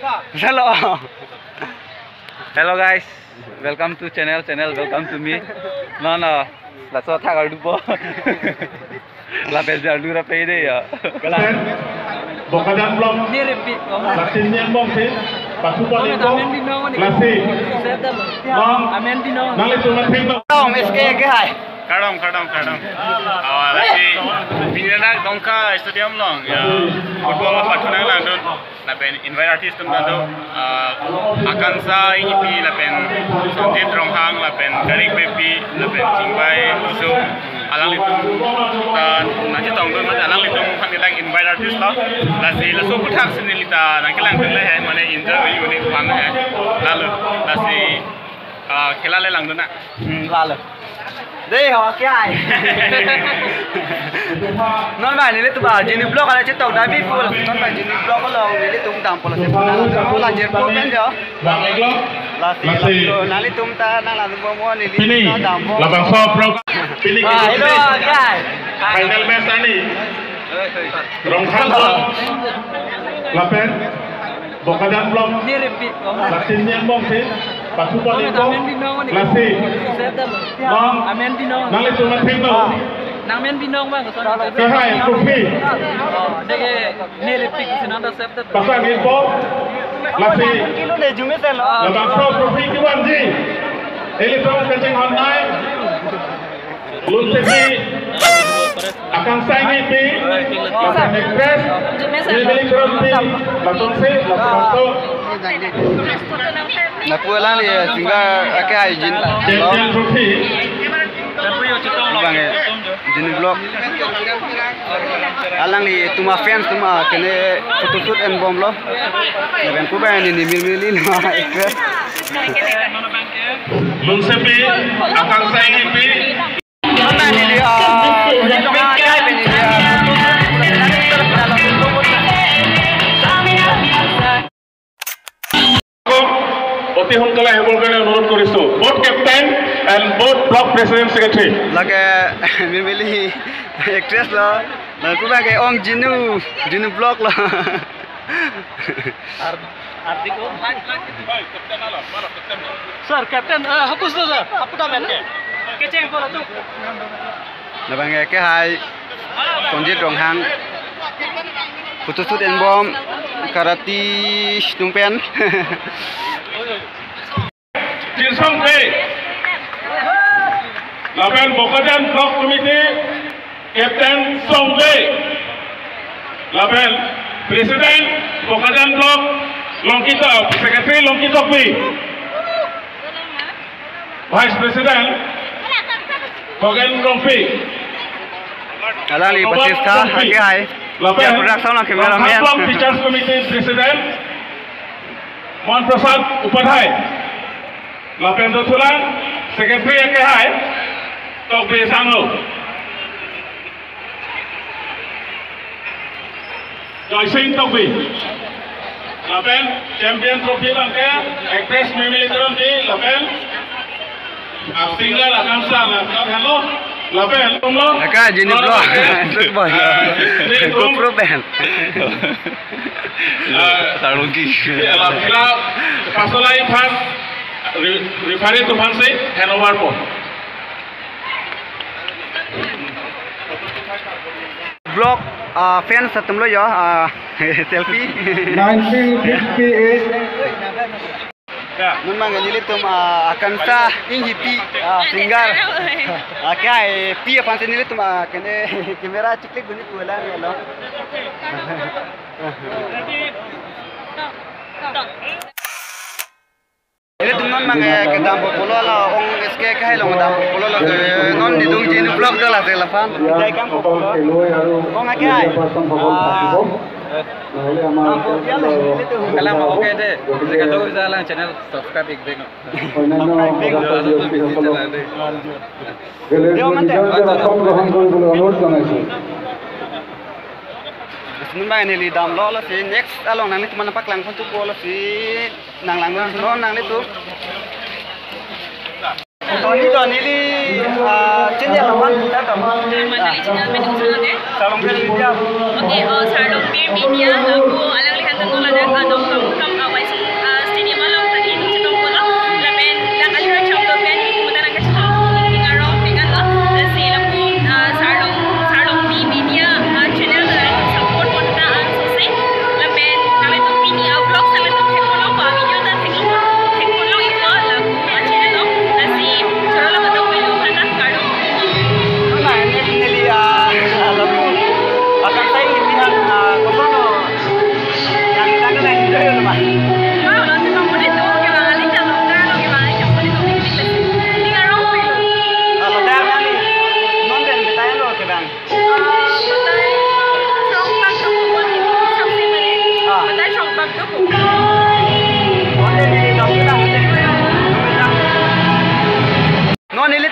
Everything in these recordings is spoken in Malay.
Hello. Hello guys. Welcome to channel. Welcome to me. No. Let's talk about dupo. La pelja dura pede ya. Bokadan blok. Ni repeat. Latinnya bom sih. Pasukan itu. Lasi. Amen dino. Nang itu matiin dong. Tom SK ke hai. Kadang. Lagi pindah dongka stadium long. Ya, football apa tunang lang don. Lapen invite artist tum dan do. Akansa ini pi lapen Sanjit Ronghang lapen Garik Bepi lapen Cingbai Usu alang itu. Nanti tong don macam alang itu kami lang invite artist lah. Lasi lasu putak senilita. Nanti lang tu lah. Mana interview ini fun lah. Lalu lasi खेला ले lang don nak. Lalu. Đây họ cái ai non bài này lấy tụi bà chỉ blog là chế tàu đá biết full non bài chỉ blog có lâu lấy tụi tạm por là chế full bên đó là thì là lấy tụi ta đang làm mua mua này Pilih. Labang so pro. Pilih ke hello cái final match ani. Ronghang blok. Lapen. Bokadan blok. Ni repeat. Latinnya bom sih. Pasukan itu. Amen dino. Lasi. Amen dino. Nang itu matiin dong. Nang men dino bang. Kahai trofi. Dege ni repeat sinanda septa. Pasang info. Lasi. kilo này chúng biết lo Labang so trofi kiwan ji. Elektron kencing online. Lun sesi. Akan saya ngipi. Lapan express. Ini beli trofi. Lapan se. Lapan so. là cua lang thì singa cái ai jin Champion trofi. bang jin blog alang ni tuma fans tuma kene photo shoot and bomb lo dengan ku ban ni mil ma express Lun sepi. Akan saya ngipi. mana ni dia kai pe ni dia অতি সোনকালে আহিবৰ কাৰণে অনুৰোধ কৰিছোঁ both captain and both block president secretary lage mili actress lo na ku ba ke ong jinu blog lo Ardiko. Sir, captain, hapus do sir. Haputa men ke. Keceng bola tu. na bang ke hai Sanjit Ronghang photo shoot and bomb karati tumpen Tirsong P Lapan Bokadan Block Committee Captain Song P Lapan Presiden Bokadan Block Longkitok Secretary Longkitok P Vice President Bokadan Long P alang li basista ke hai Lapan ya production lah cameraman Block Teachers Committee President Mohan Prasad Upadhyay Lapan Dotulan Secretary ke hai Tok P Sanglo Joy Singh Tok P Lapan Champion Trophy Langke Actress Mimi Litron P Lapan Single Akansa Hello Lapan Tumlo ka jinu blog shoot boy GoPro band Sarungki Alhamdulillah Pasolai Pan Referee to Pan say handover po blog fans satum lo yo selfie 1958 nun mang ni litum akan sa ing hipi singar kai pi apa ni litum kene kamera ciklik bunyi pula ni lo ini teman mang ke dampo polo la ong sk kai lo dampo polo la non di dung jin blog da la telefon dai kam polo ong kai kalau mau oke deh jika tahu jalan channel subscribe ik deng Sebenarnya ini lidam lo lah sih next along nang itu mana pak lang pun tuh bola sih nang lang no nang itu Tony li channel lawan kita kamu channel media salong media oke Sarlong Media aku alang lihat tengok ada dong kamu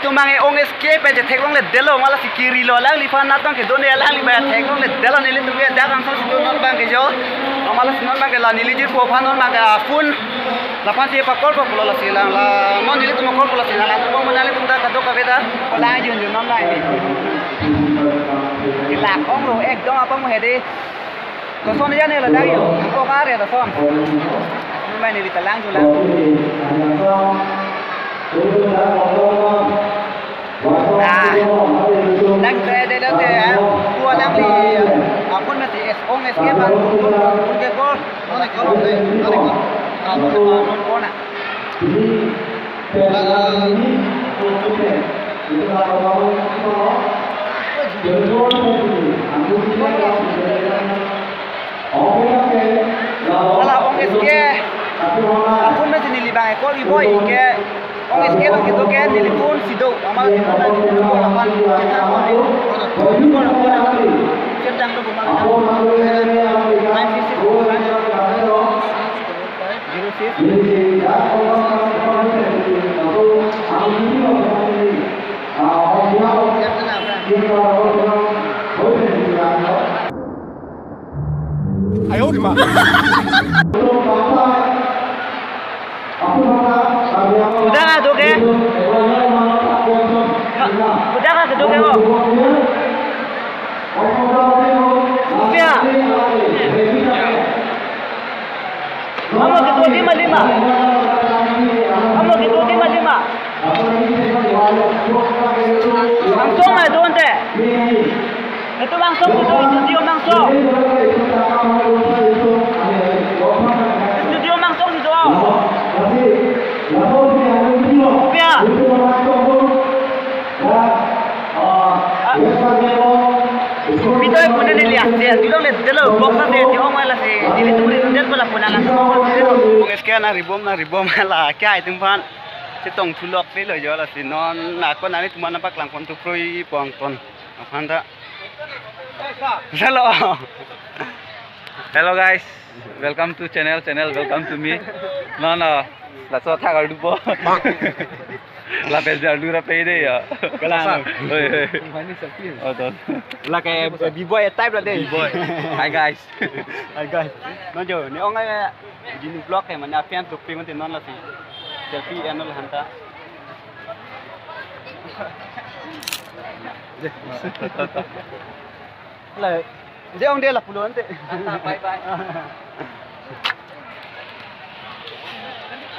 tu mangai ong escape aja teklong le delo malah si kiri lo lang lipan natong ke done lang li bayar teklong le delo nili tu dia dagang so situ non bang ke jo malah si non bang ke la nili jir po pan non bang ke apun lapan si pakol po pulo la silang la non nili tu makol pulo silang la tu mo nali tu ta kadok ka beta la jun jun non lai ni la ong lo ek dong apa mo hede ko son ya ne la dai yo ko ka re la son mai nili ta lang ju lang đang chơi đây đó thì cua đang đi con mà thì ông ấy kia bạn con kia con nó này có đây nó này có con ạ là ông ấy kia con mà thì đi bài có đi boy kia ông ấy kia là cái tôi kia telepon sido amal sido là con là con chết đang đâu cũng mang ai ôi mà udah nggak tuh ke? Udah nggak tuh ke kok? Rupiah. Kamu gitu 55. Kamu gitu 55. Langsung itu ente. Itu langsung itu studio langsung. Studio langsung itu. Rupiah. Itu yang punya dilihat dia, dia lihat dulu boxnya dia, dia orang malah sih, jadi tu boleh dia pula punya langsung. Sekian hari bom malah, kaya itu pan, setong tulok ni loh jual sih, non, aku nanti cuma nampak langkon tu proi pangton, apa anda? Hello guys, welcome to channel, welcome to me. No, let's go tag adupo. La pelja dura pede ya. Kelang. Oh tuh. Lah kayak b-boy type lah deh. B-boy. Hi guys. Hai guys. Non jo, ni orang kayak gini vlog kayak mana apian tuh pengen non lah sih. Selfie anol hanta. Lah, dia orang dia lah puluhan teh. Bye bye.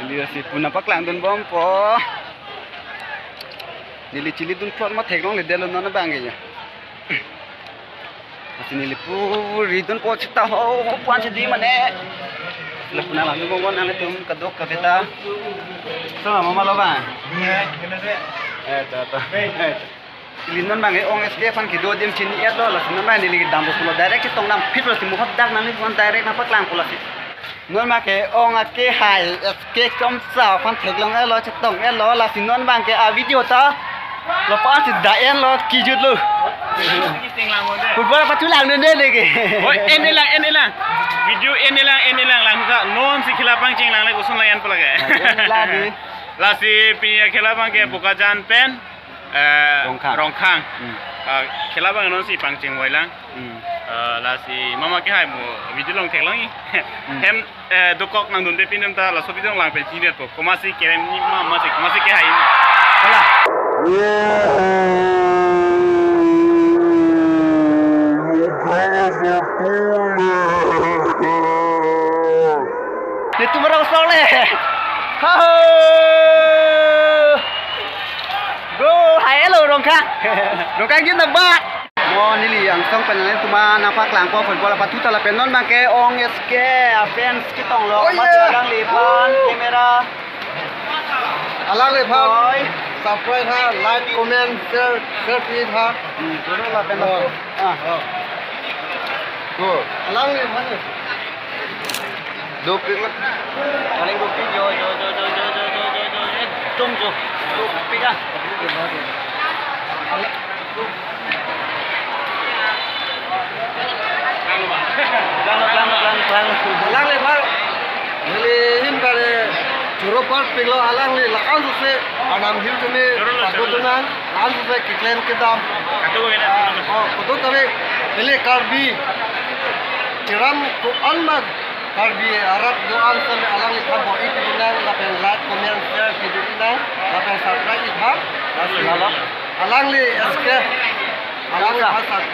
Ini sih pun nampak langdon bom po. Nili cili dun plot ma thek long le delo non bang ya. Asi nili pu ridun po chita ho pan se di mane. Le puna lang mo gon ale tum kadok ka beta. Sama mama lo bang. Ta. Cili non bang ong SK fan ki do dim chini et lo la non bang nili dam po lo direct ki tong nam phit lo si mu hot dak nang ni kon direct na pak lang po la si. Non ma ke ong a ke hai ke kom sa fan thek long lo chitong et lo la si non bang ke a video ta lo pan si da en lo ki jut lo football apa tu lang nên đây kì oi en lang video en lang lang sa non si khilapang ching lang le usun layan pula ke la si pi khilapang ke bukajan pen rongkhang khilapang non si pang ching wai lang la si mama ke hai mu video long thek lang hem dokok nang dun de pinam ta la so video lang pe chi det ko komasi kerem ni mama si komasi ke hai Hola. Itu merang soleh. Go, hello Rongkang. Rongkang kita bat. Mo nili yang song penalen cuma nampak langko football apa tuh tala penon bangke ong eske fans kitong lo macam lipan kamera. Alang lipan. Subscribe ha, like, comment, share please ha. Itu lah penon. Go. Alang lipan. Dua ping lah. Paling dua ping jo. Tung jo. Dua ping ah. Lang lebar. Nili him kare Europa peglo alang ni la an se anam hiu tene pagodunang an se kitlen kedam kodo kabe ele karbi tiram ko almag karbi arab do an se alang ni khabo itu dunang la pen lat komersial kidunang la pen surprise ithak alang ni eske alang ni hasat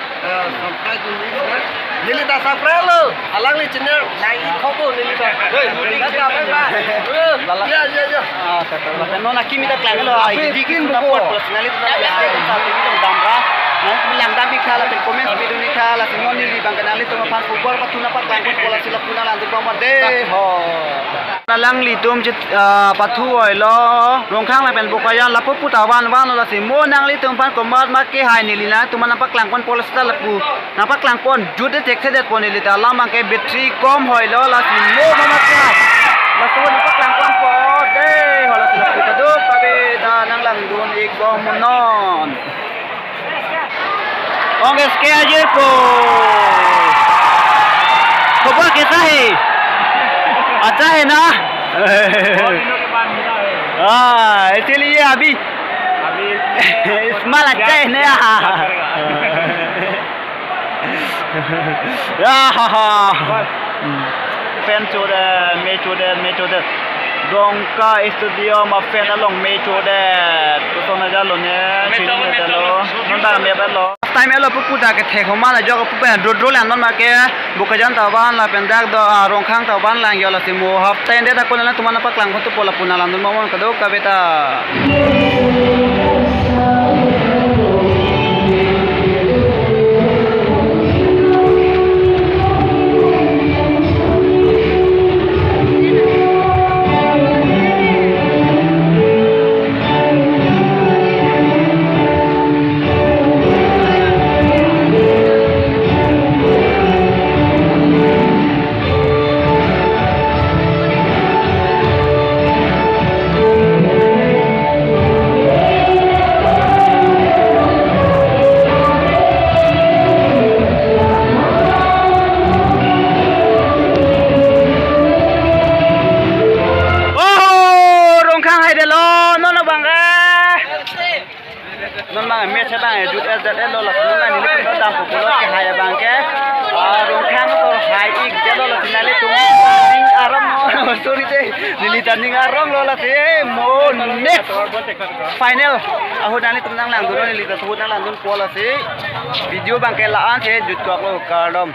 surprise dunang nili ta surprise lo alang ni chiner lai khobo nili ta ya nona kimi ta klang lo dikin support personally ta damra lang dami khala pe comment video ni khala semua nili bang kanali to pan football pa tuna pa klang bola sila puna lang tu pamar de ho lang li tum chit pathu oi lo rong khang la pen bokaya la pu tawan wan la si mo nang li tum pan komat ma ke hai nili na tu man pa klang pon pola sila pu na pa klang pon jude tek se det pon nili ta lam mang ke battery kom hoi lo la si mo ma ke la tu na pa klang pon po de ho la sila pu ta do pa be da nang lang dun ik bo monon Ong SK aja po. Coba kita he. Acha है ना? इसलिए अभी इस्माल अच्छा है ना? Fan Metode. Dongka studio ma fan along Metode. Kusona jalo ne. Nonda mebelo. Time elo pupuda ke thek homa la jogo pupa dro lan non ma ke bukajan taban la pendak do rongkhang taban lang yo la simu hap tende ta kunala tumana paklang ko to pola punalan don momon kado kabeta non mang me cha bang jut ez lo la non na ni le ko dam ko lo ke haya bang ke rong khang ko hai ik je lo la tinale tu ning aram no story te ni taning aram lo la te mo next final ahu nani tum nang lang du ni ta tu nang lang dun ko la se video bang ke la an ke jut ko lo ka dom